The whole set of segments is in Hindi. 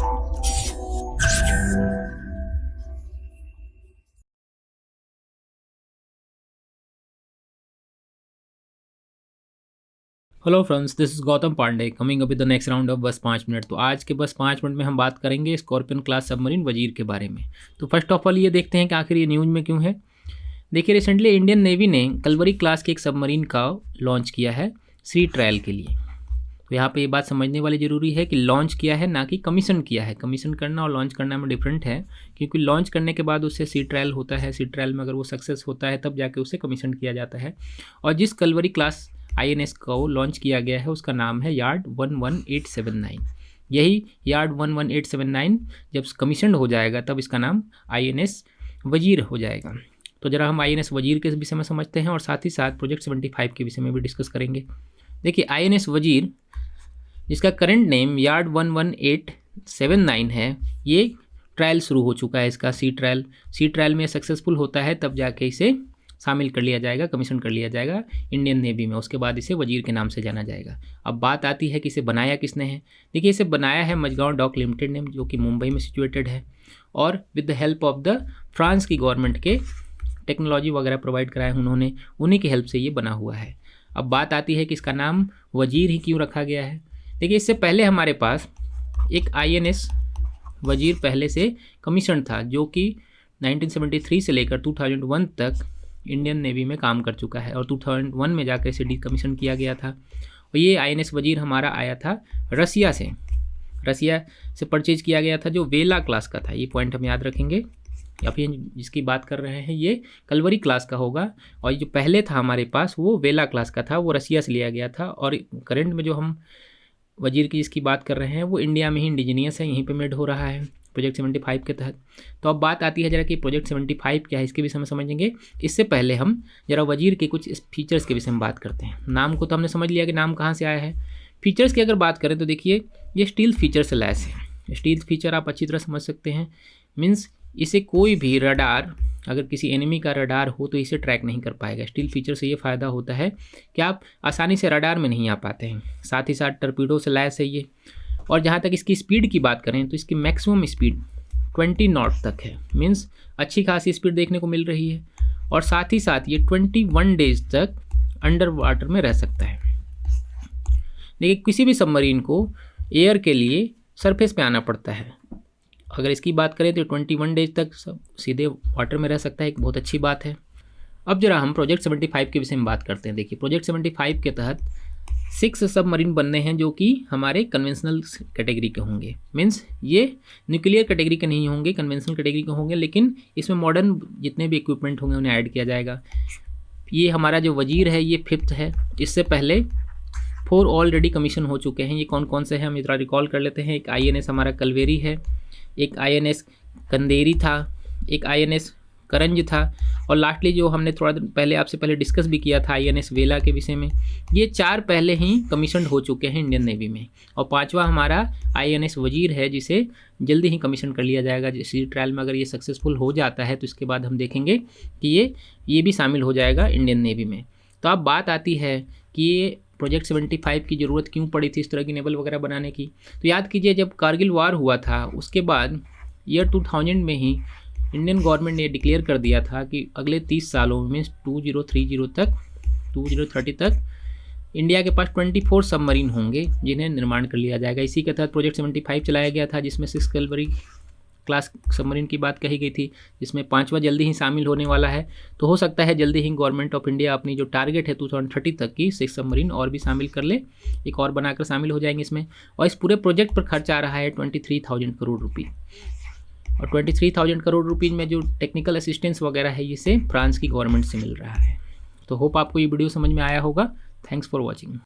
Hello friends, this is Gautam Pandey coming up with the next round of बस 5 मिनट। तो आज के बस 5 मिनट में हम बात करेंगे स्कॉर्पियन क्लास सबमरीन वजीर के बारे में। तो फर्स्ट ऑफ ऑल ये देखते हैं कि आखिर ये न्यूज़ में क्यों है। देखिए, रिसेंटली इंडियन नेवी ने कलवरी क्लास के एक सबमरीन का लॉन्च किया है सी ट्रायल के लिए। तो यहाँ पे ये बात समझने वाली ज़रूरी है कि लॉन्च किया है, ना कि कमीशन किया है। कमीशन करना और लॉन्च करना में डिफरेंट है, क्योंकि लॉन्च करने के बाद उससे सी ट्रायल होता है। सी ट्रायल में अगर वो सक्सेस होता है तब जाके उसे कमीशन किया जाता है। और जिस कलवरी क्लास INS को लॉन्च किया गया है उसका नाम है यार्ड 11879। यही यार्ड 11879 जब कमीशन हो जाएगा तब इसका नाम INS वजीर हो जाएगा। तो ज़रा हम INS वजीर के विषय में समझते हैं और साथ ही साथ प्रोजेक्ट 75 के विषय में भी डिस्कस करेंगे। देखिए, INS वजीर जिसका करंट नेम यार्ड 11879 है, ये ट्रायल शुरू हो चुका है इसका सी ट्रायल में सक्सेसफुल होता है तब जाके इसे शामिल कर लिया जाएगा, कमीशन कर लिया जाएगा इंडियन नेवी में। उसके बाद इसे वजीर के नाम से जाना जाएगा। अब बात आती है कि इसे बनाया किसने है। देखिए, इसे बनाया है मझगांव डॉक लिमिटेड ने, जो कि मुंबई में सिचुएटेड है, और with the help of the France की गवर्नमेंट के टेक्नोलॉजी वगैरह प्रोवाइड कराए उन्होंने, उन्हीं की हेल्प से ये बना हुआ है। अब बात आती है कि इसका नाम वजीर ही क्यों रखा गया है। देखिए, इससे पहले हमारे पास एक INS वजीर पहले से कमीशन था, जो कि 1973 से लेकर 2001 तक इंडियन नेवी में काम कर चुका है, और 2001 में जाकर इसे डिकमीशन किया गया था। और ये INS वजीर हमारा आया था रसिया से परचेज किया गया था, जो वेला क्लास का था। ये पॉइंट हम याद रखेंगे। या फिर जिसकी बात कर रहे हैं ये कलवरी क्लास का होगा, और जो पहले था हमारे पास वो वेला क्लास का था, वो रसिया से लिया गया था। और करंट में जो हम वजीर की जिसकी बात कर रहे हैं वो इंडिया में ही इंडिजीनियस है, यहीं पे मेड हो रहा है प्रोजेक्ट 75 के तहत। तो अब बात आती है जरा कि प्रोजेक्ट 75 क्या है, इसके विषय में समझेंगे। इससे पहले हम जरा वजीर के कुछ फीचर्स के विषय में बात करते हैं। नाम को तो हमने समझ लिया कि नाम कहाँ से आया है। फीचर्स की अगर बात करें तो देखिए, ये स्टील फीचर से लैस है। स्टील फीचर आप अच्छी तरह समझ सकते हैं, मीन्स इसे कोई भी रडार, अगर किसी एनिमी का रडार हो तो इसे ट्रैक नहीं कर पाएगा। स्टील फीचर से ये फ़ायदा होता है कि आप आसानी से रडार में नहीं आ पाते हैं। साथ ही साथ टर्पीडो से लैस है ये। और जहाँ तक इसकी स्पीड की बात करें तो इसकी मैक्सिमम स्पीड 20 नॉट तक है, मीन्स अच्छी खासी स्पीड देखने को मिल रही है। और साथ ही साथ ये 21 डेज तक अंडर वाटर में रह सकता है। देखिए, किसी भी सबमरीन को एयर के लिए सरफेस पे आना पड़ता है। अगर इसकी बात करें तो 21 डेज तक सीधे वाटर में रह सकता है, एक बहुत अच्छी बात है। अब जरा हम प्रोजेक्ट 75 के विषय में बात करते हैं। देखिए, प्रोजेक्ट 75 के तहत 6 सबमरीन बनने हैं, जो कि हमारे कन्वेंशनल कैटेगरी के होंगे। मीन्स ये न्यूक्लियर कैटेगरी के नहीं होंगे, कन्वेंशनल कैटेगरी के होंगे, लेकिन इसमें मॉडर्न जितने भी इक्विपमेंट होंगे उन्हें ऐड किया जाएगा। ये हमारा जो वजीर है ये 5th है। इससे पहले 4 ऑलरेडी कमीशन हो चुके हैं। ये कौन कौन से हैं हम इतना रिकॉल कर लेते हैं। एक INS हमारा कलवेरी है, एक INS कंदेरी था, एक INS करंज था, और लास्टली जो हमने थोड़ा दिन पहले आपसे पहले डिस्कस भी किया था INS वेला के विषय में। ये 4 पहले ही कमीशन हो चुके हैं इंडियन नेवी में, और 5वां हमारा INS वजीर है, जिसे जल्दी ही कमीशन कर लिया जाएगा। सी ट्रायल में अगर ये सक्सेसफुल हो जाता है तो इसके बाद हम देखेंगे कि ये भी शामिल हो जाएगा इंडियन नेवी में। तो अब बात आती है कि ये प्रोजेक्ट 75 की ज़रूरत क्यों पड़ी थी इस तरह की नेवल वगैरह बनाने की। तो याद कीजिए, जब कारगिल वार हुआ था उसके बाद ईयर 2000 में ही इंडियन गवर्नमेंट ने डिक्लेयर कर दिया था कि अगले 30 सालों में 2030 तक इंडिया के पास 24 सबमरीन होंगे जिन्हें निर्माण कर लिया जाएगा। इसी के तहत प्रोजेक्ट 75 चलाया गया था, जिसमें 6 कलवरी क्लास सबमरीन की बात कही गई थी, जिसमें 5वां जल्दी ही शामिल होने वाला है। तो हो सकता है जल्दी ही गवर्नमेंट ऑफ इंडिया अपनी जो टारगेट है 2030 तक की 6 सबमरीन और भी शामिल कर ले, एक और बनाकर शामिल हो जाएंगे इसमें। और इस पूरे प्रोजेक्ट पर खर्च आ रहा है 23,000 करोड़ रुपये। और 23,000 करोड़ रुपीज़ में जो टेक्निकल असिस्टेंस वगैरह है इसे फ्रांस की गवर्नमेंट से मिल रहा है। तो होप आपको ये वीडियो समझ में आया होगा। Thanks for watching.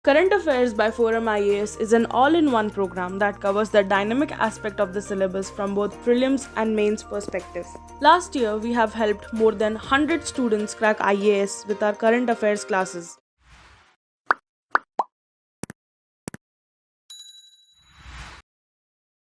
Current Affairs by Forum IAS is an all-in-one program that covers the dynamic aspect of the syllabus from both prelims and mains perspectives. Last year, we have helped more than 100 students crack IAS with our current affairs classes.